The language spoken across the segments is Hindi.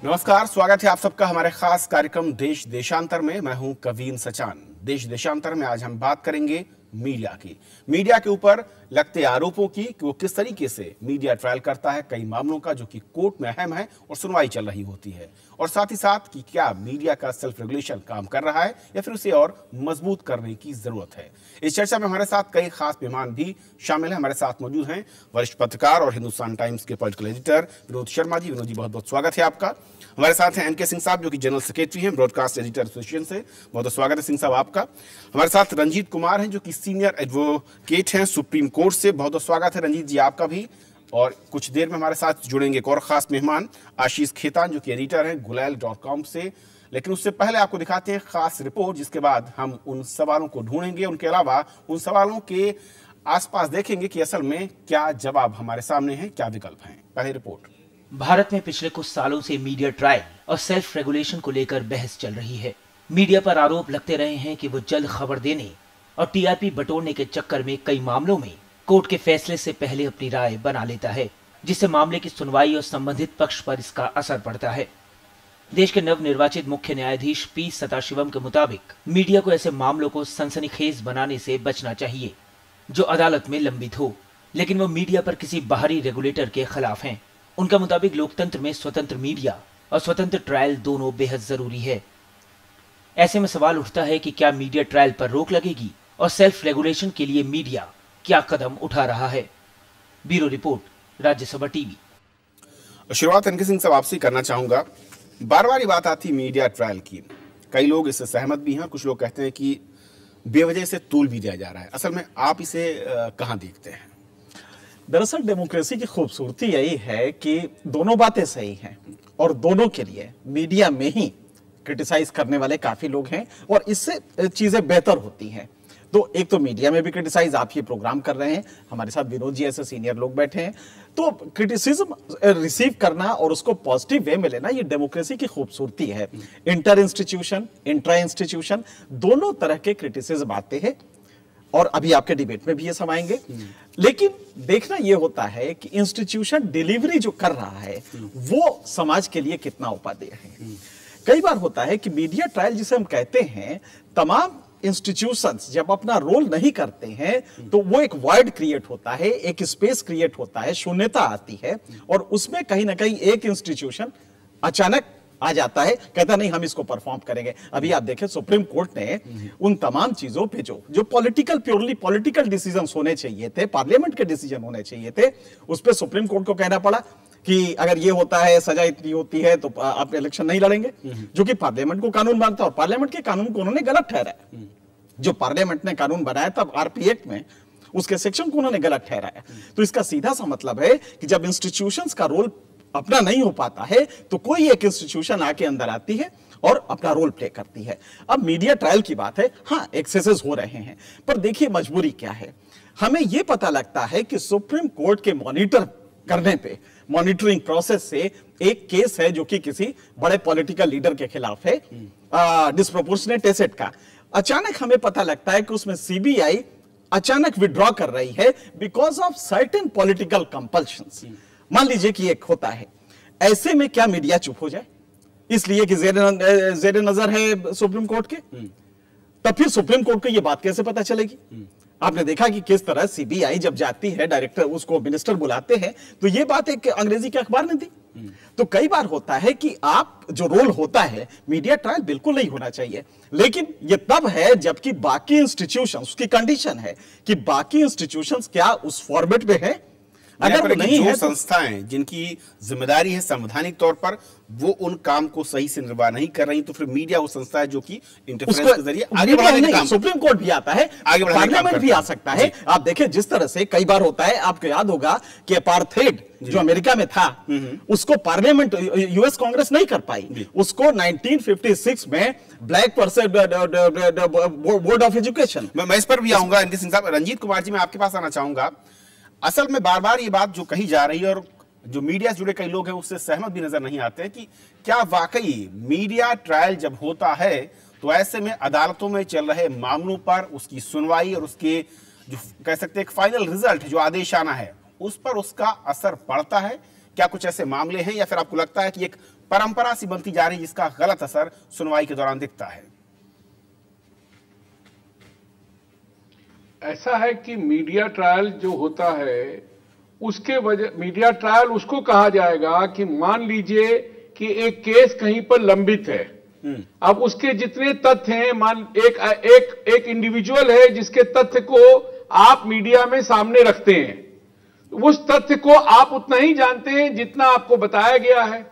नमस्कार, स्वागत है आप सबका हमारे खास कार्यक्रम देश देशांतर में। मैं हूं कवीन सचान। देश देशांतर में आज हम बात करेंगे मीडिया की, मीडिया के ऊपर लगते आरोपों की कि वो किस तरीके से मीडिया ट्रायल करता है कई मामलों का जो कि कोर्ट में अहम है और सुनवाई चल रही होती है, और साथ ही साथ कि क्या मीडिया का सेल्फ रेगुलेशन काम कर रहा है या फिर उसे और मजबूत करने की जरूरत है। इस चर्चा में हमारे साथ कई खास मेहमान भी शामिल हैं। हमारे साथ मौजूद हैं वरिष्ठ पत्रकार और हिंदुस्तान टाइम्स के पॉलिटिकल एडिटर विनोद शर्मा जी। विनोद जी, बहुत बहुत स्वागत है आपका। हमारे साथ हैं एनके सिंह साहब, जो कि जनरल सेक्रेटरी हैं ब्रॉडकास्ट एडिटर एसोसिएशन से। बहुत बहुत स्वागत है सिंह साहब आपका। हमारे साथ रंजीत कुमार हैं, जो कि सीनियर एडवोकेट हैं सुप्रीम कोर्ट से। बहुत बहुत स्वागत है रंजीत जी आपका भी। और कुछ देर में हमारे साथ जुड़ेंगे एक और खास मेहमान आशीष खेतान, जो कि एडिटर हैं गुलेल.com से। लेकिन उससे पहले आपको दिखाते हैं खास रिपोर्ट, जिसके बाद हम उन सवालों को ढूंढेंगे। उनके अलावा उन सवालों के आसपास देखेंगे कि असल में क्या जवाब हमारे सामने हैं, क्या विकल्प हैं। पहले रिपोर्ट। भारत में पिछले कुछ सालों से मीडिया ट्रायल और सेल्फ रेगुलेशन को लेकर बहस चल रही है। मीडिया पर आरोप लगते रहे हैं कि वो जल्द खबर देने और टीआरपी बटोरने के चक्कर में कई मामलों में कोर्ट के फैसले से पहले अपनी राय बना लेता है, जिससे मामले की सुनवाई और संबंधित पक्ष पर इसका असर पड़ता है। देश के नवनिर्वाचित मुख्य न्यायाधीश पी सदाशिवम के मुताबिक मीडिया को ऐसे मामलों को सनसनीखेज बनाने से बचना चाहिए जो अदालत में लंबित हो, लेकिन वो मीडिया पर किसी बाहरी रेगुलेटर के खिलाफ हैं। उनका मुताबिक लोकतंत्र में स्वतंत्र मीडिया और स्वतंत्र ट्रायल दोनों बेहद जरूरी है। ऐसे में सवाल उठता है कि क्या मीडिया ट्रायल पर रोक लगेगी और सेल्फ रेगुलेशन के लिए मीडिया क्या कदम उठा रहा है। Bureau report, Rajya Sabha TV. शुरुआत एनके सिंह साहब आपसे करना चाहूंगा। बार बार ये बात आती मीडिया ट्रायल की, कई लोग इससे सहमत भी हैं, कुछ लोग कहते हैं कि बेवजह से तूल भी दिया जा रहा है। असल में आप इसे कहां देखते हैं? दरअसल डेमोक्रेसी की खूबसूरती यही है कि दोनों बातें सही हैं और दोनों के लिए मीडिया में ही क्रिटिसाइज करने वाले काफी लोग हैं और इससे चीजें बेहतर होती हैं। तो एक तो मीडिया में भी क्रिटिसाइज आप ये प्रोग्राम कर रहे हैं, हमारे साथ विनोद जी ऐसे सीनियर लोग बैठे हैं, तो क्रिटिसिज्म रिसीव करना और उसको पॉजिटिव वे में लेना ये डेमोक्रेसी की खूबसूरती है। इंटर इंस्टीट्यूशन, इंट्रा इंस्टीट्यूशन दोनों तरह के क्रिटिसिज्म आते हैं और अभी आपके डिबेट में भी ये समाएंगे। लेकिन देखना ये होता है कि इंस्टीट्यूशन डिलीवरी जो कर रहा है वो समाज के लिए कितना उपादेय है। कई बार होता है कि मीडिया ट्रायल जिसे हम कहते हैं, तमाम इंस्टीट्यूशंस जब अपना रोल नहीं करते हैं तो वो एक वॉइड क्रिएट होता है, एक स्पेस क्रिएट होता है, शून्यता आती है और उसमें कहीं ना कहीं एक इंस्टीट्यूशन अचानक आ जाता है, कहता नहीं हम इसको परफॉर्म करेंगे। अभी आप देखें सुप्रीम कोर्ट ने उन तमाम चीजों पे जो पॉलिटिकल, प्योरली पॉलिटिकल डिसीजंस होने चाहिए थे, पार्लियामेंट के डिसीजन होने चाहिए थे, उस पे सुप्रीम कोर्ट को कहना पड़ा कि अगर ये होता है, सजा इतनी होती है तो आप इलेक्शन नहीं लड़ेंगे, जो कि पार्लियामेंट को कानून मानता है और पार्लियामेंट के कानून को उन्होंने गलत ठहराया। जो पार्लियामेंट ने कानून बनाया तब आरपी एक्ट में उसके सेक्शन को उन्होंने गलत ठहराया। तो इसका सीधा सा मतलब है कि जब इंस्टीट्यूशंस का रोल अपना नहीं हो पाता है तो कोई एक इंस्टीट्यूशन आके अंदर आती है और अपना रोल प्ले करती है। अब मीडिया ट्रायल की बात है, हाँ एक्सेसेस हो रहे हैं, पर देखिए मजबूरी क्या है। हमें यह पता लगता है कि सुप्रीम कोर्ट के मॉनिटर करने पे, मॉनिटरिंग प्रोसेस से एक केस है जो कि किसी बड़े पॉलिटिकल लीडर के खिलाफ है, डिस्प्रोपोर्शनेट एसेट का। अचानक हमें पता लगता है कि उसमें सीबीआई अचानक विड्रॉ कर रही है because of certain political compulsions. मान लीजिए कि एक होता है, ऐसे में क्या मीडिया चुप हो जाए इसलिए कि जेरे नजर है सुप्रीम कोर्ट के? तब फिर सुप्रीम कोर्ट को यह बात कैसे पता चलेगी? आपने देखा कि किस तरह सीबीआई जब जाती है, डायरेक्टर उसको मिनिस्टर बुलाते हैं, तो यह बात एक अंग्रेजी के अखबार ने दी। तो कई बार होता है कि आप जो रोल होता है, मीडिया ट्रायल बिल्कुल नहीं होना चाहिए, लेकिन यह तब है जबकि बाकी इंस्टीट्यूशंस, उसकी कंडीशन है कि बाकी इंस्टीट्यूशंस क्या उस फॉर्मेट में है। अगर नहीं है, संस्थाएं जिनकी जिम्मेदारी है संवैधानिक तौर पर, वो उन काम को सही से निर्वाह नहीं कर रही, तो फिर मीडिया वो संस्था है जो कि इंटरफेरेंस के जरिए आगे बढ़ाने का काम। सुप्रीम कोर्ट भी आता है, आगे पार्लियामेंट भी आ सकता है। आप देखें जिस तरह से कई बार होता है, आपको याद होगा कि अपार्थेड जो अमेरिका में था उसको पार्लियामेंट, यूएस कांग्रेस नहीं कर पाई, उसको 1956 में black versus board of education. मैं इस पर भी आऊंगा एनके सिंह साहब। रंजीत कुमार जी, मैं आपके पास आना चाहूंगा। असल में बार बार ये बात जो कही जा रही है और जो मीडिया से जुड़े कई लोग हैं उससे सहमत भी नजर नहीं आते हैं कि क्या वाकई मीडिया ट्रायल जब होता है तो ऐसे में अदालतों में चल रहे मामलों पर उसकी सुनवाई और उसके जो कह सकते हैं एक फाइनल रिजल्ट जो आदेश आना है उस पर उसका असर पड़ता है क्या कुछ ऐसे मामले हैं या फिर आपको लगता है कि एक परंपरा सी बनती जा रही है जिसका गलत असर सुनवाई के दौरान दिखता है? ऐसा है कि मीडिया ट्रायल जो होता है उसके वजह, मीडिया ट्रायल उसको कहा जाएगा कि मान लीजिए कि एक केस कहीं पर लंबित है, अब उसके जितने तथ्य हैं, मान एक इंडिविजुअल है जिसके तथ्य को आप मीडिया में सामने रखते हैं, उस तथ्य को आप उतना ही जानते हैं जितना आपको बताया गया है।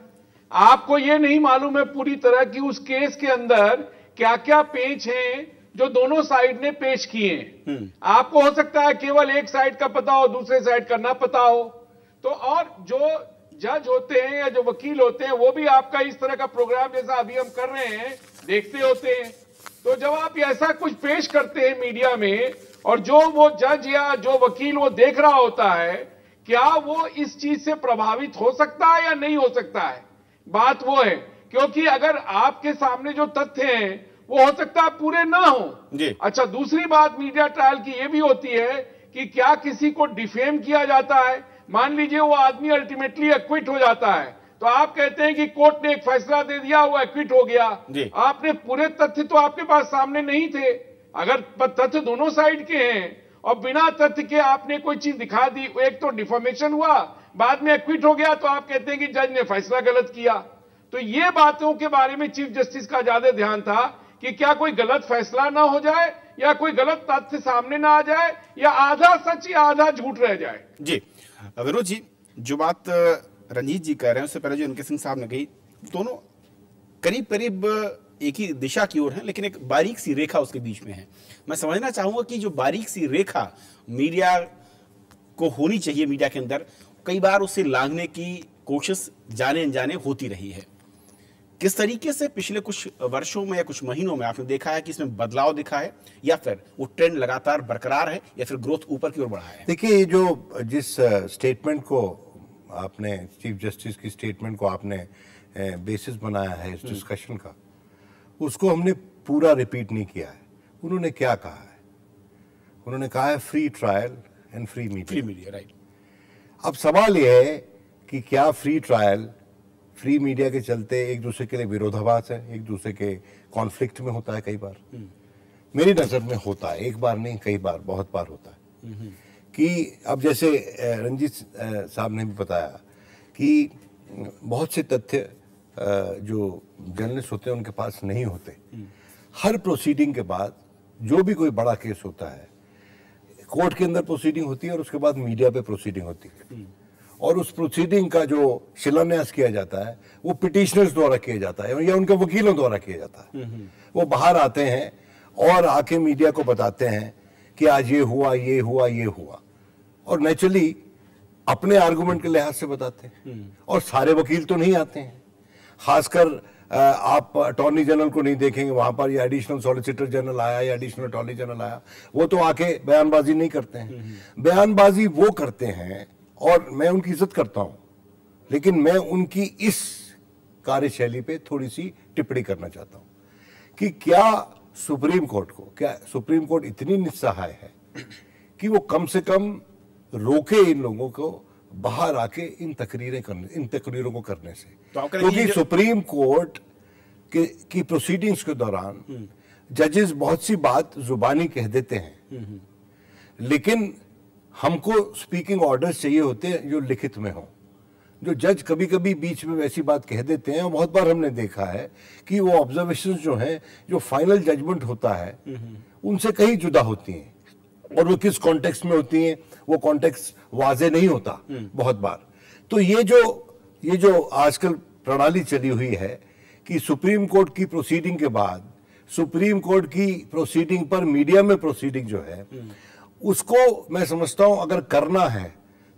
आपको यह नहीं मालूम है पूरी तरह कि उस केस के अंदर क्या क्या पेच हैं जो दोनों साइड ने पेश किए हैं। आपको हो सकता है केवल एक साइड का पता हो, दूसरे साइड का ना पता हो। तो और जो जज होते हैं या जो वकील होते हैं वो भी आपका इस तरह का प्रोग्राम जैसा अभी हम कर रहे हैं देखते होते हैं। तो जब आप ऐसा कुछ पेश करते हैं मीडिया में और जो वो जज या जो वकील वो देख रहा होता है, क्या वो इस चीज से प्रभावित हो सकता है या नहीं हो सकता है? बात वो है, क्योंकि अगर आपके सामने जो तथ्य हैं वो हो सकता है पूरे ना हो। अच्छा, दूसरी बात मीडिया ट्रायल की ये भी होती है कि क्या किसी को डिफेम किया जाता है। मान लीजिए वो आदमी अल्टीमेटली एक्विट हो जाता है, तो आप कहते हैं कि कोर्ट ने एक फैसला दे दिया, वो एक्विट हो गया। आपने पूरे तथ्य तो आपके पास सामने नहीं थे। अगर तथ्य दोनों साइड के हैं और बिना तथ्य के आपने कोई चीज दिखा दी, एक तो डिफॉर्मेशन हुआ, बाद में एक्विट हो गया, तो आप कहते हैं कि जज ने फैसला गलत किया। तो ये बातों के बारे में चीफ जस्टिस का ज्यादा ध्यान था कि क्या कोई गलत फैसला ना हो जाए या कोई गलत तथ्य सामने ना आ जाए या आधा सच या आधा झूठ रह जाए। जी विरोध जी, जो बात रंजीत जी कह रहे हैं उससे पहले जो इनके सिंह साहब ने कही, दोनों करीब करीब एक ही दिशा की ओर है, लेकिन एक बारीक सी रेखा उसके बीच में है। मैं समझना चाहूंगा कि जो बारीक सी रेखा मीडिया को होनी चाहिए, मीडिया के अंदर कई बार उसे लांघने की कोशिश जाने अनजाने होती रही है। किस तरीके से पिछले कुछ वर्षों में या कुछ महीनों में आपने देखा है कि इसमें बदलाव दिखा है, या फिर वो ट्रेंड लगातार बरकरार है, या फिर ग्रोथ ऊपर की ओर बढ़ा है? देखिए, जो जिस स्टेटमेंट को आपने, चीफ जस्टिस की स्टेटमेंट को आपने बेसिस बनाया है इस डिस्कशन का, उसको हमने पूरा रिपीट नहीं किया है। उन्होंने क्या कहा है? उन्होंने कहा है free trial and free media. Free media, right. अब सवाल यह है कि क्या फ्री ट्रायल, फ्री मीडिया के चलते एक दूसरे के लिए विरोधाभास है, एक दूसरे के कॉन्फ्लिक्ट में होता है? कई बार मेरी नजर में होता है, एक बार नहीं कई बार, बहुत बार होता है। कि अब जैसे रंजीत साहब ने भी बताया कि बहुत से तथ्य जो जर्नलिस्ट होते हैं उनके पास नहीं होते। हर प्रोसीडिंग के बाद जो भी कोई बड़ा केस होता है, कोर्ट के अंदर प्रोसीडिंग होती है और उसके बाद मीडिया पे प्रोसीडिंग होती है, और उस प्रोसीडिंग का जो शिलान्यास किया जाता है वो पिटिशनर्स द्वारा किया जाता है या उनके वकीलों द्वारा किया जाता है। वो बाहर आते हैं और आके मीडिया को बताते हैं कि आज ये हुआ, ये हुआ, ये हुआ, और नेचुरली अपने आर्गुमेंट के लिहाज से बताते हैं। और सारे वकील तो नहीं आते हैं, खासकर आप अटॉर्नी जनरल को नहीं देखेंगे वहां पर, या एडिशनल सॉलिसिटर जनरल आया या एडिशनल अटॉर्नी जनरल आया, वो तो आके बयानबाजी नहीं करते हैं। बयानबाजी वो करते हैं और मैं उनकी इज्जत करता हूं, लेकिन मैं उनकी इस कार्यशैली पे थोड़ी सी टिप्पणी करना चाहता हूं कि क्या सुप्रीम कोर्ट इतनी निस्सहाय है कि वो कम से कम रोके इन लोगों को बाहर आके इन तकरीरों को करने से। क्योंकि सुप्रीम कोर्ट की प्रोसीडिंग्स के दौरान जजेस बहुत सी बात जुबानी कह देते हैं, लेकिन हमको स्पीकिंग ऑर्डर्स चाहिए होते हैं जो लिखित में हो। जो जज कभी कभी बीच में वैसी बात कह देते हैं, और बहुत बार हमने देखा है कि वो ऑब्जर्वेशंस जो हैं, जो फाइनल जजमेंट होता है, उनसे कहीं जुदा होती हैं, और वो किस कॉन्टेक्स्ट में होती हैं वो कॉन्टेक्स्ट वाजे नहीं होता बहुत बार। तो ये जो आजकल प्रणाली चली हुई है कि सुप्रीम कोर्ट की प्रोसीडिंग के बाद सुप्रीम कोर्ट की प्रोसीडिंग पर मीडिया में प्रोसीडिंग जो है, उसको मैं समझता हूं अगर करना है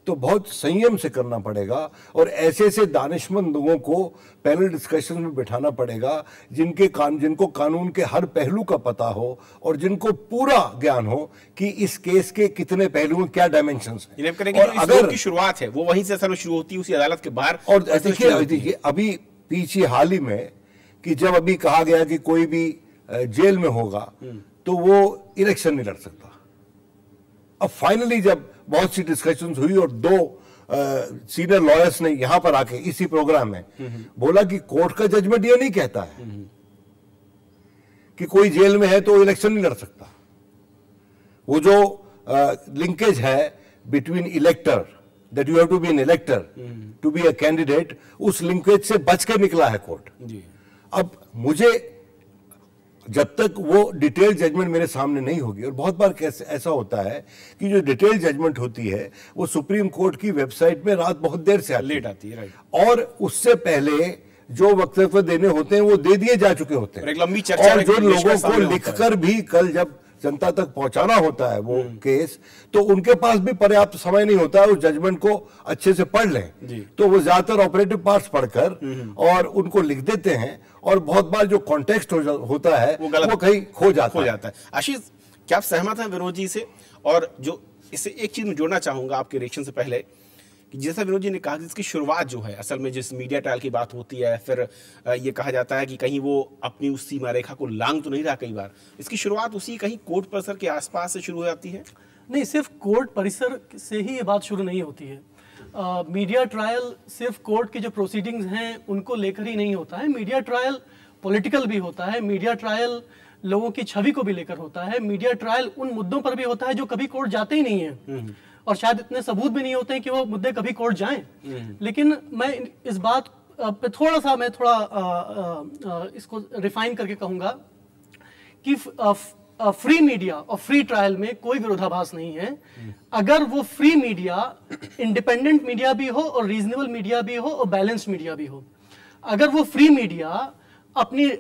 तो बहुत संयम से करना पड़ेगा, और ऐसे दानिशमंद लोगों को पैनल डिस्कशन में बिठाना पड़ेगा जिनको कानून के हर पहलू का पता हो और जिनको पूरा ज्ञान हो कि इस केस के कितने पहलू में क्या डायमेंशंस हैं। और अगर की शुरुआत है वो वहीं से असल में शुरू होती है, उसी अदालत के बाहर। और देखिए अभी पीछे हाल ही में कि जब अभी कहा गया कि कोई भी जेल में होगा तो वो इलेक्शन नहीं लड़ सकता। अब फाइनली जब बहुत सी डिस्कशंस हुई और सीनियर लॉयर्स ने यहां पर आके इसी प्रोग्राम में बोला कि कोर्ट का जजमेंट ये नहीं कहता है कि कोई जेल में है तो इलेक्शन नहीं लड़ सकता। वो जो लिंकेज है between elector, that you have to be an elector to be a candidate, उस लिंकेज से बच के निकला है कोर्ट। अब मुझे जब तक वो डिटेल जजमेंट मेरे सामने नहीं होगी, और बहुत बार कैसे ऐसा होता है कि जो डिटेल जजमेंट होती है वो सुप्रीम कोर्ट की वेबसाइट में रात बहुत देर से लेट आती है, राइट, और उससे पहले जो वक्तव्य देने होते हैं वो दे दिए जा चुके होते हैं, लंबी चर्चा, और जो लोगों को लिखकर भी कल जब जनता तक पहुंचाना होता है वो केस, तो उनके पास भी पर्याप्त समय नहीं होता है उस जजमेंट को अच्छे से पढ़ लें। तो वो ज्यादातर ऑपरेटिव पार्ट्स पढ़कर और उनको लिख देते हैं, और बहुत बार जो कॉन्टेक्स्ट होता है वो कहीं खो जाता है। आशीष, क्या आप सहमत हैं विनोद जी से? और जो इससे एक चीज में जोड़ना चाहूंगा आपके रिएक्शन से पहले, कि जैसा विनोद जी ने कहा कि इसकी शुरुआत जो है असल में जिस मीडिया ट्रायल की बात होती है, फिर ये कहा जाता है कि कहीं वो अपनी उस सीमा रेखा को लांघ तो नहीं रहा, कई बार इसकी शुरुआत उसी कहीं कोर्ट परिसर के आसपास से शुरू हो जाती है। नहीं, सिर्फ कोर्ट परिसर से ही ये बात शुरू नहीं होती है। मीडिया ट्रायल सिर्फ कोर्ट के जो प्रोसीडिंग्स हैं उनको लेकर ही नहीं होता है। मीडिया ट्रायल पॉलिटिकल भी होता है, मीडिया ट्रायल लोगों की छवि को भी लेकर होता है, मीडिया ट्रायल उन मुद्दों पर भी होता है जो कभी कोर्ट जाते ही नहीं है, और शायद इतने सबूत भी नहीं होते हैं कि वो मुद्दे कभी कोर्ट जाएं। लेकिन मैं इस बात पे थोड़ा सा इसको रिफाइन करके कहूंगा कि फ्री मीडिया और फ्री ट्रायल में कोई विरोधाभास नहीं है। अगर वो फ्री मीडिया इंडिपेंडेंट मीडिया भी हो और रीजनेबल मीडिया भी हो और बैलेंस्ड मीडिया भी हो, अगर वो फ्री मीडिया अपनी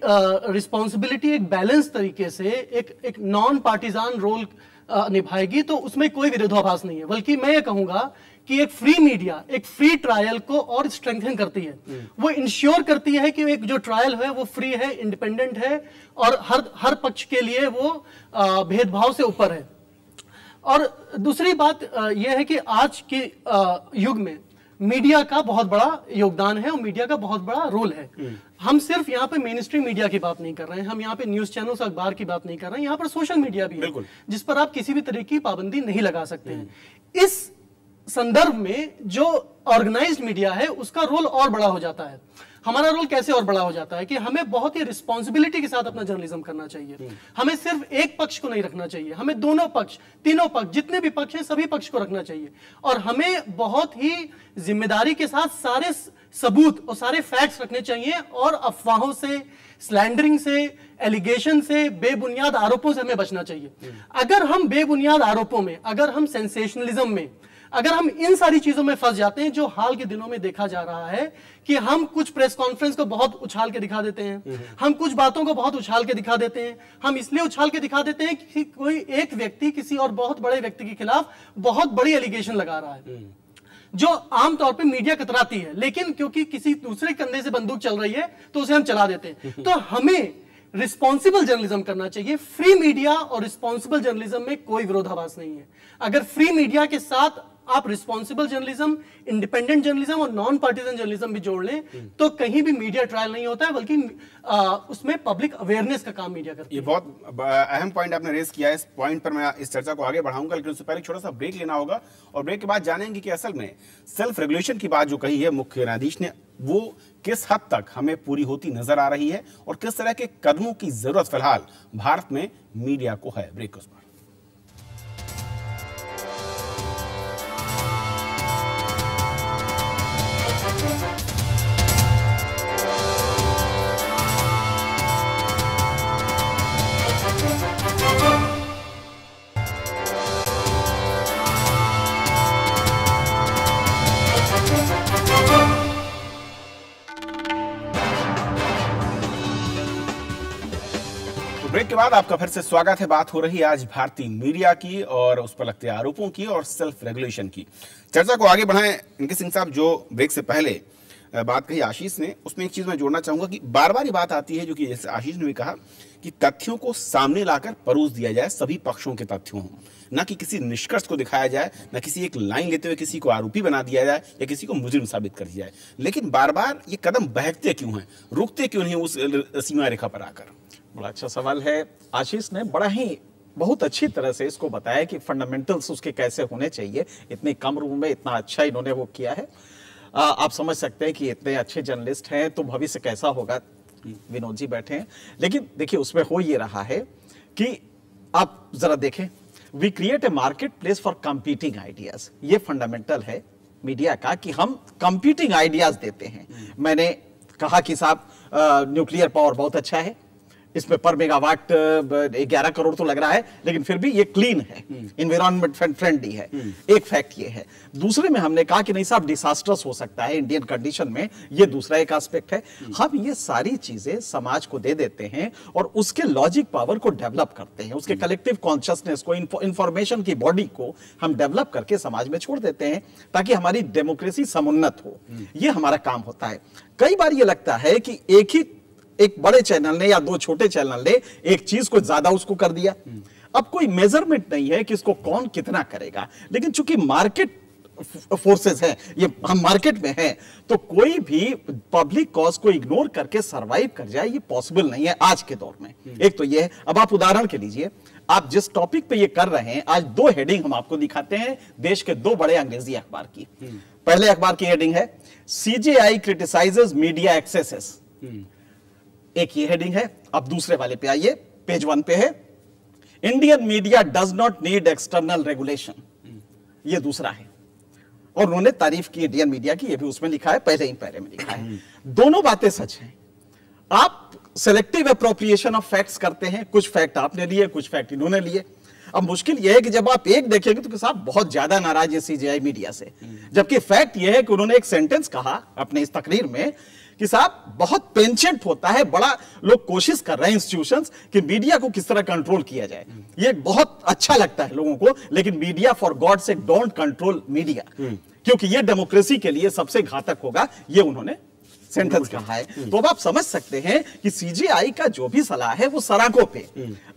रिस्पॉन्सिबिलिटी एक बैलेंस तरीके से एक नॉन पार्टिजान रोल निभाएगी, तो उसमें कोई विरोधाभास नहीं है। बल्कि मैं ये कहूंगा कि एक फ्री मीडिया एक फ्री ट्रायल को और स्ट्रेंथन करती है। वो इंश्योर करती है कि एक जो ट्रायल है वो फ्री है, इंडिपेंडेंट है, और हर पक्ष के लिए वो भेदभाव से ऊपर है। और दूसरी बात यह है कि आज के युग में मीडिया का बहुत बड़ा योगदान है और मीडिया का बहुत बड़ा रोल है। हम सिर्फ यहाँ पे मेन स्ट्रीम मीडिया की बात नहीं कर रहे हैं, हम यहाँ पे न्यूज चैनल्स अखबार की बात नहीं कर रहे हैं, यहाँ पर सोशल मीडिया भी है जिस पर आप किसी भी तरह की पाबंदी नहीं लगा सकते हैं। इस संदर्भ में जो ऑर्गेनाइज्ड मीडिया है उसका रोल और बड़ा हो जाता है। हमारा रोल कैसे और बड़ा हो जाता है कि हमें बहुत ही रिस्पॉन्सिबिलिटी के साथ अपना जर्नलिज्म करना चाहिए। हमें सिर्फ एक पक्ष को नहीं रखना चाहिए, हमें दोनों पक्ष, तीनों पक्ष, जितने भी पक्ष हैं सभी पक्ष को रखना चाहिए। और हमें बहुत ही जिम्मेदारी के साथ सारे सबूत और सारे फैक्ट्स रखने चाहिए, और अफवाहों से, स्लैंडरिंग से, एलिगेशन से, बेबुनियाद आरोपों से हमें बचना चाहिए। अगर हम बेबुनियाद आरोपों में, अगर हम सेंसेशनलिज्म में, अगर हम इन सारी चीजों में फंस जाते हैं, जो हाल के दिनों में देखा जा रहा है कि हम कुछ प्रेस कॉन्फ्रेंस को बहुत उछाल के दिखा देते हैं, हम कुछ बातों को बहुत उछाल के दिखा देते हैं, हम इसलिए उछाल के दिखा देते हैं कि कोई एक व्यक्ति किसी और बहुत बड़े व्यक्ति के खिलाफ बहुत बड़ी एलिगेशन लगा रहा है, जो आमतौर पे मीडिया कतराती है, लेकिन क्योंकि किसी दूसरे कंधे से बंदूक चल रही है तो उसे हम चला देते हैं। तो हमें रिस्पॉन्सिबल जर्नलिज्म करना चाहिए। फ्री मीडिया और रिस्पॉन्सिबल जर्नलिज्म में कोई विरोधाभास नहीं है। अगर फ्री मीडिया के साथ आप रिस्पॉन्सिबल जर्नलिज्म, इंडिपेंडेंट जर्नलिज्म और नॉन पार्टिजन जर्नलिज्म भी जोड़ लें तो कहीं भी मीडिया ट्रायल नहीं होता है, बल्कि उसमें पब्लिक अवेयरनेस का काम मीडिया करती है। ये बहुत अहम पॉइंट आपने रेज किया है। इस पॉइंट पर मैं इस चर्चा को आगे बढ़ाऊंगा, लेकिन उससे पहले छोटा सा ब्रेक लेना होगा, और ब्रेक के बाद जानेंगे कि असल में सेल्फ रेगुलेशन की बात जो कही है मुख्य न्यायाधीश ने, वो किस हद तक हमें पूरी होती नजर आ रही है और किस तरह के कदमों की जरूरत फिलहाल भारत में मीडिया को है। ब्रेक उस पर ब्रेक के बाद आपका फिर से स्वागत है। बात हो रही है आज भारतीय मीडिया की और उस पर लगते आरोपों की और सेल्फ रेगुलेशन की। चर्चा को आगे बढ़ाएं। इनके सिंह साहब, जो ब्रेक से पहले बात कही आशीष ने, उसमें एक चीज मैं जोड़ना चाहूंगा कि बार बार ये बात आती है, जो कि जैसे आशीष ने भी कहा कि तथ्यों को सामने लाकर परोस दिया जाए, सभी पक्षों के तथ्यों हों, ना कि किसी निष्कर्ष को दिखाया जाए, ना किसी एक लाइन लेते हुए किसी को आरोपी बना दिया जाए या किसी को मुजरिम साबित कर दिया जाए। लेकिन बार बार ये कदम बहकते क्यों हैं, रुकते क्यों नहीं उस सीमा रेखा पर आकर? बड़ा अच्छा सवाल है। आशीष ने बड़ा ही बहुत अच्छी तरह से इसको बताया कि फंडामेंटल्स उसके कैसे होने चाहिए। इतनी कम रूम में इतना अच्छा इन्होंने वो किया है। आप समझ सकते हैं कि इतने अच्छे जर्नलिस्ट हैं तो भविष्य कैसा होगा। विनोद जी बैठे हैं, लेकिन देखिए उसमें हो ये रहा है कि आप जरा देखें, we create a marketplace for competing ideas. ये फंडामेंटल है मीडिया का कि हम कंपीटिंग आइडियाज देते हैं। मैंने कहा कि साहब न्यूक्लियर पावर बहुत अच्छा है, इसमें पर मेगावाट 11 करोड़ तो लग रहा है, लेकिन फिर भी ये क्लीन है, एनवायरमेंट फ्रेंडली है। एक फैक्ट ये है। दूसरे में हमने कहा कि नहीं साहब डिसास्टर्स हो सकता है इंडियन कंडीशन में, ये दूसरा एक एस्पेक्ट है। हम ये सारी चीजें समाज को दे देते हैं और उसके लॉजिक पावर को डेवलप करते हैं, उसके कलेक्टिव कॉन्शियसनेस को, इंफॉर्मेशन की बॉडी को हम डेवलप करके समाज में छोड़ देते हैं ताकि हमारी डेमोक्रेसी समुन्नत हो। ये हमारा काम होता है। कई बार ये लगता है कि एक बड़े चैनल ने या दो छोटे चैनल ने एक चीज को ज्यादा उसको कर दिया। अब कोई मेजरमेंट नहीं है कि इसको कौन कितना करेगा, लेकिन चूंकि मार्केट फोर्सेस हैं, ये हम मार्केट में हैं, तो कोई भी पब्लिक कॉज को इग्नोर करके सरवाइव कर जाए ये पॉसिबल नहीं है आज के दौर में। एक तो ये है। अब आप उदाहरण के लीजिए, आप जिस टॉपिक पे ये कर रहे हैं, आज दो हेडिंग हम आपको दिखाते हैं देश के दो बड़े अंग्रेजी अखबार की। पहले अखबार की हेडिंग है सीजेआई क्रिटिसाइजेस मीडिया एक्सेसेस, एक ये हेडिंग है। अब दूसरे वाले पे आइए, पेज 1 पे है Indian media does not need external regulation, ये दूसरा है। और उन्होंने तारीफ की इंडियन मीडिया की, ये भी उसमें लिखा है, पहले ही पैरे में लिखा है। दोनों बातें सच हैं। आप सेलेक्टिव अप्रोप्रिएशन ऑफ फैक्ट्स करते हैं, कुछ फैक्ट आपने लिए, कुछ फैक्ट इन्होंने लिए। अब मुश्किल यह है कि जब आप एक देखेंगे तो साहब बहुत ज्यादा नाराज है सीजेआई मीडिया से, जबकि फैक्ट यह है कि उन्होंने एक सेंटेंस कहा अपने इस तकरीर में कि साहब बहुत पेंशेंट होता है, बड़ा लोग कोशिश कर रहे हैं इंस्टीट्यूशंस कि मीडिया को किस तरह कंट्रोल किया जाए। ये बहुत अच्छा लगता है लोगों को, लेकिन मीडिया फॉर गॉड से डोंट कंट्रोल मीडिया, क्योंकि ये डेमोक्रेसी के लिए सबसे घातक होगा, ये उन्होंने सेंटेंस कहा है। तो अब आप समझ सकते हैं कि सीजेआई का जो भी सलाह है वो सराखों पे।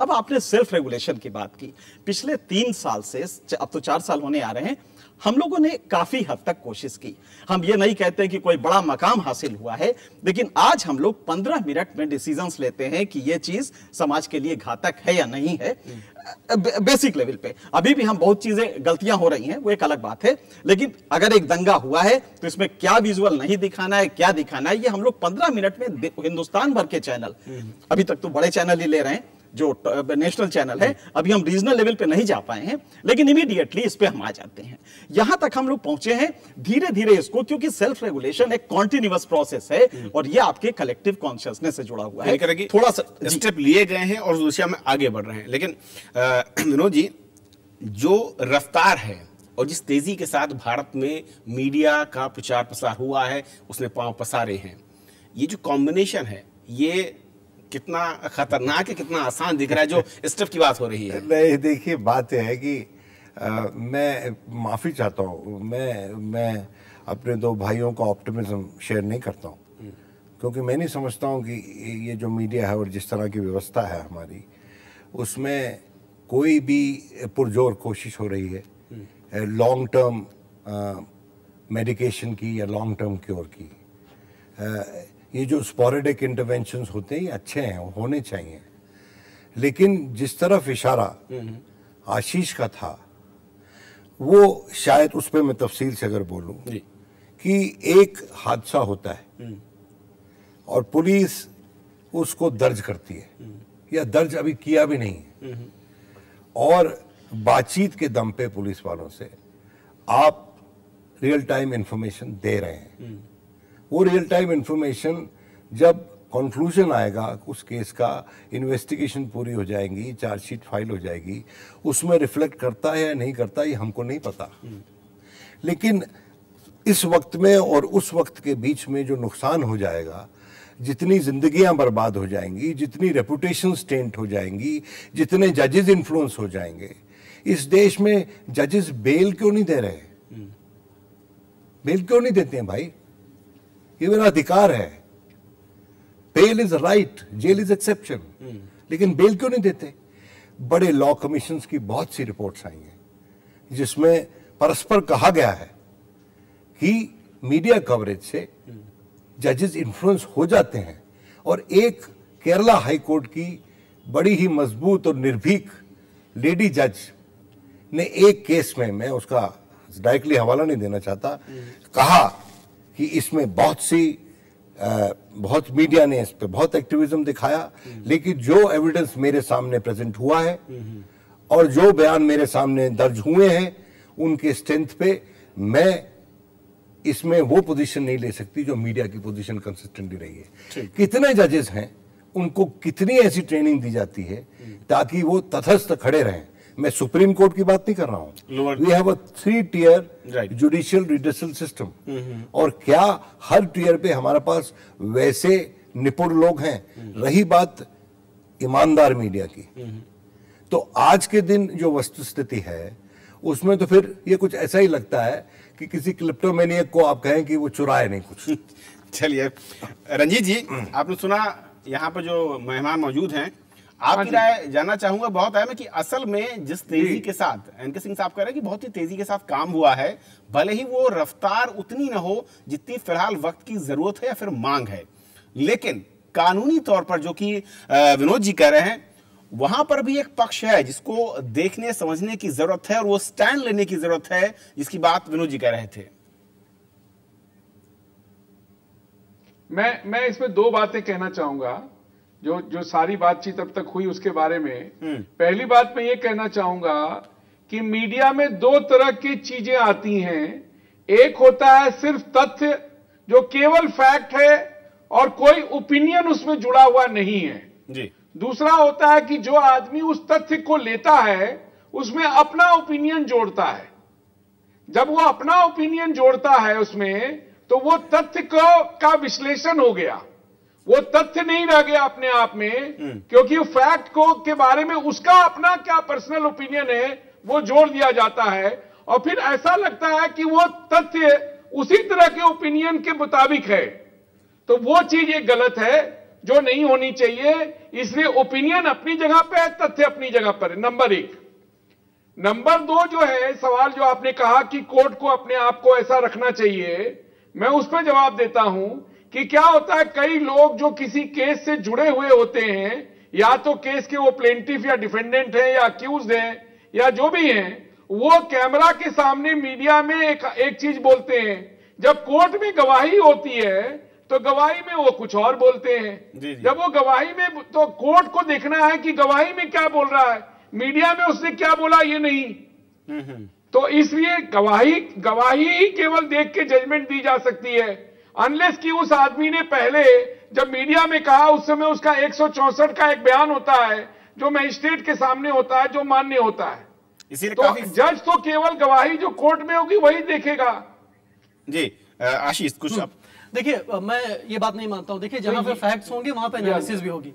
अब आपने सेल्फ रेगुलेशन की बात की। पिछले 3 साल से, अब तो 4 साल होने आ रहे हैं, हम लोगों ने काफी हद तक कोशिश की। हम ये नहीं कहते कि कोई बड़ा मकाम हासिल हुआ है, लेकिन आज हम लोग 15 मिनट में डिसीजंस लेते हैं कि ये चीज समाज के लिए घातक है या नहीं है, बेसिक लेवल पे। अभी भी हम बहुत चीजें गलतियां हो रही हैं, वो एक अलग बात है, लेकिन अगर एक दंगा हुआ है तो इसमें क्या विजुअल नहीं दिखाना है, क्या दिखाना है, ये हम लोग 15 मिनट में हिंदुस्तान भर के चैनल, अभी तक तो बड़े चैनल ही ले रहे हैं जो नेशनल चैनल है, अभी हम रीजनल लेवल पे नहीं जा पाए हैं, लेकिन इमीडिएटली इस पे हम आ जाते हैं। यहां तक हम लोग पहुंचे हैं धीरे धीरे इसको, क्योंकि सेल्फ रेगुलेशन एक कॉन्टिन्यूअस प्रोसेस है और ये आपके कलेक्टिव कॉन्शियसनेस से जुड़ा हुआ है। थोड़ा सा स्टेप लिए गए हैं और उस दिशा में आगे बढ़ रहे हैं, लेकिन विनोद जी, जो रफ्तार है और जिस तेजी के साथ भारत में मीडिया का प्रचार प्रसार हुआ है, उसने पांव पसारे हैं, ये जो कॉम्बिनेशन है ये कितना खतरनाक है, कितना आसान दिख रहा है जो स्टेप की बात हो रही है। नहीं, देखिए बात यह है कि मैं माफ़ी चाहता हूँ, मैं अपने दो भाइयों का ऑप्टिमिज्म शेयर नहीं करता हूँ, क्योंकि मैं नहीं समझता हूँ कि ये जो मीडिया है और जिस तरह की व्यवस्था है हमारी, उसमें कोई भी पुरजोर कोशिश हो रही है लॉन्ग टर्म मेडिकेशन की या लॉन्ग टर्म क्योर की। ये जो स्पोरेडिक इंटरवेंशंस होते हैं ये अच्छे हैं, होने चाहिए, लेकिन जिस तरफ इशारा आशीष का था वो शायद उस पर मैं तफसील से अगर बोलूं कि एक हादसा होता है और पुलिस उसको दर्ज करती है या दर्ज अभी किया भी नहीं है, और बातचीत के दम पे पुलिस वालों से आप रियल टाइम इंफॉर्मेशन दे रहे हैं। वो रियल टाइम इंफॉर्मेशन जब कंक्लूजन आएगा उस केस का, इन्वेस्टिगेशन पूरी हो जाएगी, चार्जशीट फाइल हो जाएगी, उसमें रिफ्लेक्ट करता है या नहीं करता ये हमको नहीं पता। लेकिन इस वक्त में और उस वक्त के बीच में जो नुकसान हो जाएगा, जितनी जिंदगियां बर्बाद हो जाएंगी, जितनी रेपुटेशन स्टेंट हो जाएंगी, जितने जजेस इन्फ्लुएंस हो जाएंगे। इस देश में जजेस बेल क्यों नहीं दे रहे? बेल क्यों नहीं देते हैं भाई? ये मेरा अधिकार है। Bail is right, jail is exception, लेकिन बेल क्यों नहीं देते? बड़े लॉ कमीशंस की बहुत सी रिपोर्ट्स आई हैं जिसमें परस्पर कहा गया है कि मीडिया कवरेज से जजेस इन्फ्लुएंस हो जाते हैं, और एक केरला हाई कोर्ट की बड़ी ही मजबूत और निर्भीक लेडी जज ने एक केस में, मैं उसका डायरेक्टली हवाला नहीं देना चाहता, कहा कि इसमें बहुत मीडिया ने इस पे बहुत एक्टिविज्म दिखाया, लेकिन जो एविडेंस मेरे सामने प्रेजेंट हुआ है और जो बयान मेरे सामने दर्ज हुए हैं उनके स्ट्रेंथ पे मैं इसमें वो पोजीशन नहीं ले सकती जो मीडिया की पोजीशन कंसिस्टेंटली रही है। कितने जजेस हैं, उनको कितनी ऐसी ट्रेनिंग दी जाती है ताकि वो तटस्थ खड़े रहें। मैं सुप्रीम कोर्ट की बात नहीं कर रहा हूं। We have a 3 tier judicial redressal system, और क्या हर टियर पे हमारे पास वैसे निपुण लोग हैं? रही बात ईमानदार मीडिया की, तो आज के दिन जो वस्तुस्थिति है उसमें तो फिर ये कुछ ऐसा ही लगता है कि किसी क्लिप्टोमेनियक को आप कहें कि वो चुराए नहीं कुछ। चलिए रंजीत जी, आपने सुना यहाँ पर जो मेहमान मौजूद हैं, आपकी राय जानना चाहूंगा। बहुत अहम है कि असल में जिस तेजी के साथ एनके सिंह साहब कह रहे हैं कि बहुत ही तेजी के साथ काम हुआ है, भले ही वो रफ्तार उतनी न हो जितनी फिलहाल वक्त की जरूरत है या फिर मांग है, लेकिन कानूनी तौर पर जो कि विनोद जी कह रहे हैं, वहां पर भी एक पक्ष है जिसको देखने समझने की जरूरत है और वो स्टैंड लेने की जरूरत है, जिसकी बात विनोद जी कह रहे थे। मैं इसमें 2 बातें कहना चाहूंगा जो सारी बातचीत अब तक हुई उसके बारे में। पहली बात मैं ये कहना चाहूंगा कि मीडिया में 2 तरह की चीजें आती हैं। एक होता है सिर्फ तथ्य, जो केवल फैक्ट है और कोई ओपिनियन उसमें जुड़ा हुआ नहीं है जी। दूसरा होता है कि जो आदमी उस तथ्य को लेता है उसमें अपना ओपिनियन जोड़ता है। जब वो अपना ओपिनियन जोड़ता है उसमें, तो वो तथ्य का विश्लेषण हो गया, वो तथ्य नहीं रह गया अपने आप में, क्योंकि फैक्ट के बारे में उसका अपना क्या पर्सनल ओपिनियन है वो जोड़ दिया जाता है, और फिर ऐसा लगता है कि वो तथ्य उसी तरह के ओपिनियन के मुताबिक है। तो वो चीज एक गलत है जो नहीं होनी चाहिए। इसलिए ओपिनियन अपनी जगह पे है, तथ्य अपनी जगह पर है, नंबर 1। नंबर 2 जो है सवाल जो आपने कहा कि कोर्ट को अपने आप को ऐसा रखना चाहिए, मैं उस पर जवाब देता हूं कि क्या होता है, कई लोग जो किसी केस से जुड़े हुए होते हैं, या तो केस के वो प्लेंटिफ या डिफेंडेंट हैं या अक्यूज्ड हैं या जो भी हैं, वो कैमरा के सामने मीडिया में एक चीज बोलते हैं, जब कोर्ट में गवाही होती है तो गवाही में वो कुछ और बोलते हैं। जब वो गवाही में, तो कोर्ट को देखना है कि गवाही में क्या बोल रहा है, मीडिया में उसने क्या बोला ये नहीं। तो इसलिए गवाही ही केवल देख के जजमेंट दी जा सकती है, अनलेस कि उस आदमी ने पहले जब मीडिया में कहा उस समय उसका 164 का एक बयान होता है जो मजिस्ट्रेट के सामने होता है, जो मान्य होता है। इसीलिए तो जज तो केवल गवाही जो कोर्ट में होगी वही देखेगा। जी आशीष, कुछ आप देखिए, मैं ये बात नहीं मानता हूं। देखिए, जहां पे फैक्ट्स होंगे वहां पे एनालिसिस भी होगी।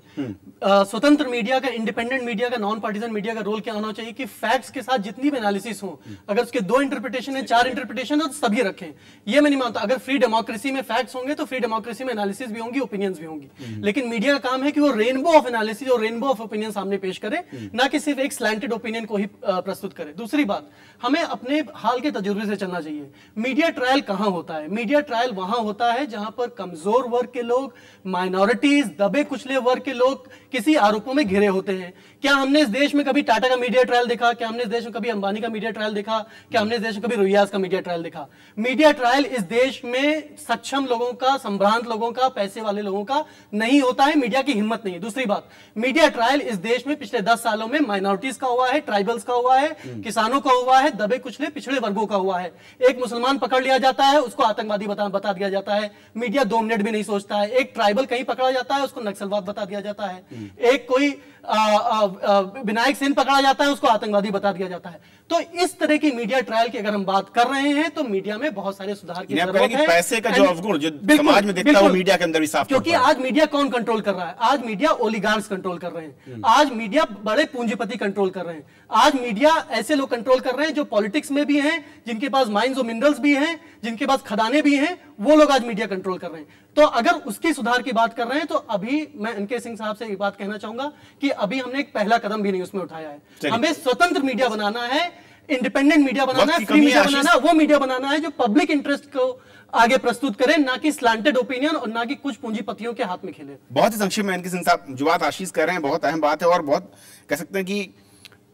स्वतंत्र मीडिया का, इंडिपेंडेंट मीडिया का, नॉन पार्टिजन मीडिया का रोल क्या होना चाहिए कि फैक्ट्स के साथ जितनी भी एनालिसिस हो, अगर उसके 2 इंटरप्रिटेशन है, 4 इंटरप्रिटेशन है, तो सभी रखें। ये मैं नहीं मानता। अगर फ्री डेमोक्रेसी में फैक्ट्स होंगे तो फ्री डेमोक्रेसी में एनालिसिस भी होंगी, ओपिनियंस भी होंगी। लेकिन मीडिया का काम है कि वो रेनबो ऑफ एनालिसिस और रेनबो ऑफ ओपिनियन सामने पेश करे, ना कि सिर्फ एक स्लैंटेड ओपिनियन को ही प्रस्तुत करे। दूसरी बात, हमें अपने हाल के तजुर्बे से चलना चाहिए। मीडिया ट्रायल कहां होता है? मीडिया ट्रायल वहां होता है जहां पर कमजोर वर्ग के लोग, माइनॉरिटीज, दबे कुचले वर्ग के लोग किसी आरोपों में घिरे होते हैं। क्या हमने इस देश में कभी टाटा का मीडिया ट्रायल देखा? क्या हमने इस देश में कभी अंबानी का मीडिया ट्रायल देखा? क्या हमने इस देश में कभी रोहियास का मीडिया ट्रायल देखा? मीडिया ट्रायल इस देश में सक्षम लोगों का, संभ्रांत लोगों का, पैसे वाले लोगों का नहीं होता है। मीडिया की हिम्मत नहीं है। दूसरी बात, मीडिया ट्रायल इस देश में पिछले 10 सालों में माइनॉरिटीज का हुआ है, ट्राइबल्स का हुआ है, किसानों का हुआ है, दबे कुचले पिछड़े वर्गों का हुआ है। एक मुसलमान पकड़ लिया जाता है, उसको आतंकवादी बता दिया जाता है, मीडिया 2 मिनट भी नहीं सोचता है। एक ट्राइबल कहीं पकड़ा जाता है, उसको नक्सलवाद बता दिया जाता है। एक कोई विनायक सेन पकड़ा जाता है, उसको आतंकवादी बता दिया जाता है। तो इस तरह की मीडिया ट्रायल की अगर हम बात कर रहे हैं तो मीडिया में बहुत सारे सुधार की जरूरत है। पैसे का जो अवगुण जो समाज में दिखता है वो मीडिया के अंदर भी साफ, क्योंकि आज मीडिया कौन कंट्रोल कर रहा है? आज मीडिया ओलिगार्क्स कंट्रोल कर रहे हैं। आज मीडिया बड़े पूंजीपति कंट्रोल कर रहे हैं। आज मीडिया ऐसे लोग कंट्रोल कर रहे हैं जो पॉलिटिक्स में भी हैं, जिनके पास माइंस और मिनरल्स भी हैं, जिनके पास खदाने भी हैं, वो लोग आज मीडिया कंट्रोल कर रहे हैं। तो अगर उसकी सुधार की बात कर रहे हैं तो अभी मैं एनके सिंह साहब से एक बात कहना चाहूंगा कि अभी हमने एक पहला कदम भी नहीं उसमें उठाया है। हमें स्वतंत्र मीडिया बनाना है, इंडिपेंडेंट मीडिया बनाना है, फ्री मीडिया बनाना है, वो मीडिया बनाना है जो पब्लिक इंटरेस्ट को आगे प्रस्तुत करे, ना कि स्लैंटेड ओपिनियन और ना कि कुछ पूंजीपतियों के हाथ में खेले। बहुत ही संक्षिप्त में एनके सिंह साहब जो बात आशीष कह रहे हैं बहुत अहम बात है और बहुत कह सकते हैं कि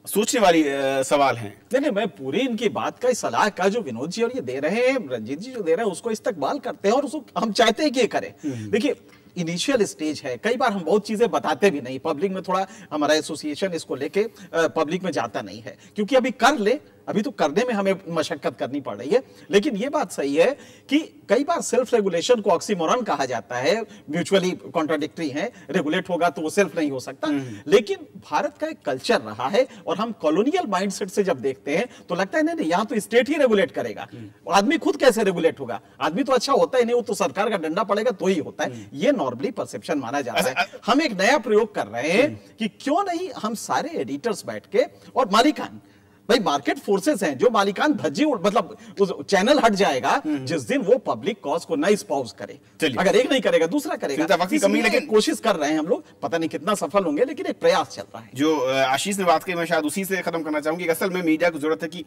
सोचने वाली सवाल हैं। नहीं, मैं पूरी इनकी बात का, इस सलाह का जो विनोद जी और ये दे रहे हैं, रंजीत जी जो दे रहे हैं, उसको इस्तकबाल करते हैं और उसको हम चाहते हैं कि ये करें। देखिए, इनिशियल स्टेज है, कई बार हम बहुत चीजें बताते भी नहीं, पब्लिक में थोड़ा हमारा एसोसिएशन इसको लेके पब्लिक में जाता नहीं है, क्योंकि अभी कर ले, अभी तो करने में हमें मशक्कत करनी पड़ रही है। लेकिन ये बात सही है कि कई बार सेल्फ रेगुलेशन को ऑक्सीमोरन कहा जाता है, म्यूचुअली कॉन्ट्राडिक्टरी है, रेगुलेट होगा तो वो सेल्फ नहीं हो सकता। लेकिन भारत का एक कल्चर रहा है और हम कॉलोनियल माइंडसेट से जब देखते हैं तो लगता है नहीं, यहाँ तो स्टेट ही रेगुलेट करेगा, आदमी खुद कैसे रेगुलेट होगा, आदमी तो अच्छा होता ही नहीं, वो तो सरकार का डंडा पड़ेगा तो ही होता है। ये नॉर्मली परसेप्शन माना जाता है। हम एक नया प्रयोग कर रहे हैं कि क्यों नहीं हम सारे एडिटर्स बैठ के, और मालिकान, भाई मार्केट फोर्सेस हैं, जो मालिकान धज्जी मतलब चैनल हट जाएगा जिस दिन वो पब्लिक कॉज को न स्पाउस करे। अगर एक नहीं करेगा दूसरा करेगा। कमी, लेकिन कोशिश कर रहे हैं हम लोग, पता नहीं कितना सफल होंगे, लेकिन एक प्रयास चल रहा है। जो आशीष ने बात की, मैं शायद उसी से खत्म करना चाहूंगी। असल में मीडिया को जरूरत है कि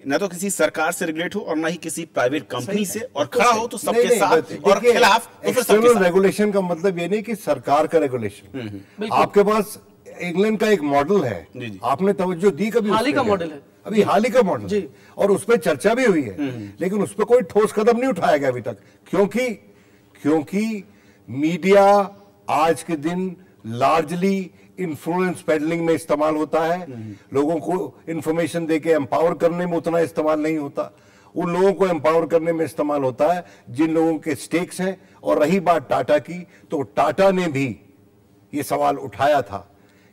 न तो किसी सरकार से रेगुलेट हो और न ही किसी प्राइवेट कंपनी से, और खड़ा हो तो सबके साथ और खिलाफ। एक्सटर्नल रेगुलेशन का मतलब ये नहीं कि सरकार का रेगुलेशन। आपके पास इंग्लैंड का एक मॉडल है, आपने तवज्जो दी कभी? हाल ही का मॉडल है, अभी हाल ही का मॉडल है, और उस पर चर्चा भी हुई है, लेकिन उस पर कोई ठोस कदम नहीं उठाया गया अभी तक। क्योंकि मीडिया आज के दिन लार्जली इन्फ्लुएंस पेडलिंग में इस्तेमाल होता है, लोगों को इंफॉर्मेशन देके एम्पावर करने में उतना इस्तेमाल नहीं होता। उन लोगों को एम्पावर करने में इस्तेमाल होता है जिन लोगों के स्टेक्स हैं। और रही बात टाटा की, तो टाटा ने भी ये सवाल उठाया था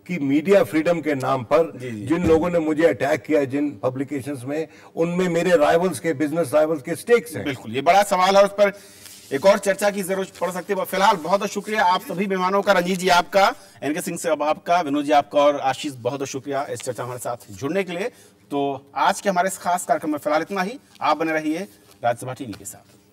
कि मीडिया फ्रीडम के नाम पर जिन लोगों ने मुझे अटैक किया, जिन पब्लिकेशंस में, उनमें मेरे राइवल्स के, बिजनेस राइवल्स के स्टेक्स हैं। बिल्कुल, ये बड़ा सवाल है, उस पर एक और चर्चा की जरूरत पड़ सकती है। फिलहाल बहुत बहुत शुक्रिया आप सभी मेहमानों का, रंजीत जी आपका, एनके सिंह साहब आपका, विनोद जी आपका, और आशीष बहुत बहुत शुक्रिया इस चर्चा हमारे साथ जुड़ने के लिए। तो आज के हमारे इस खास कार्यक्रम में फिलहाल इतना ही। आप बने रहिए राज्यसभा टीवी के साथ।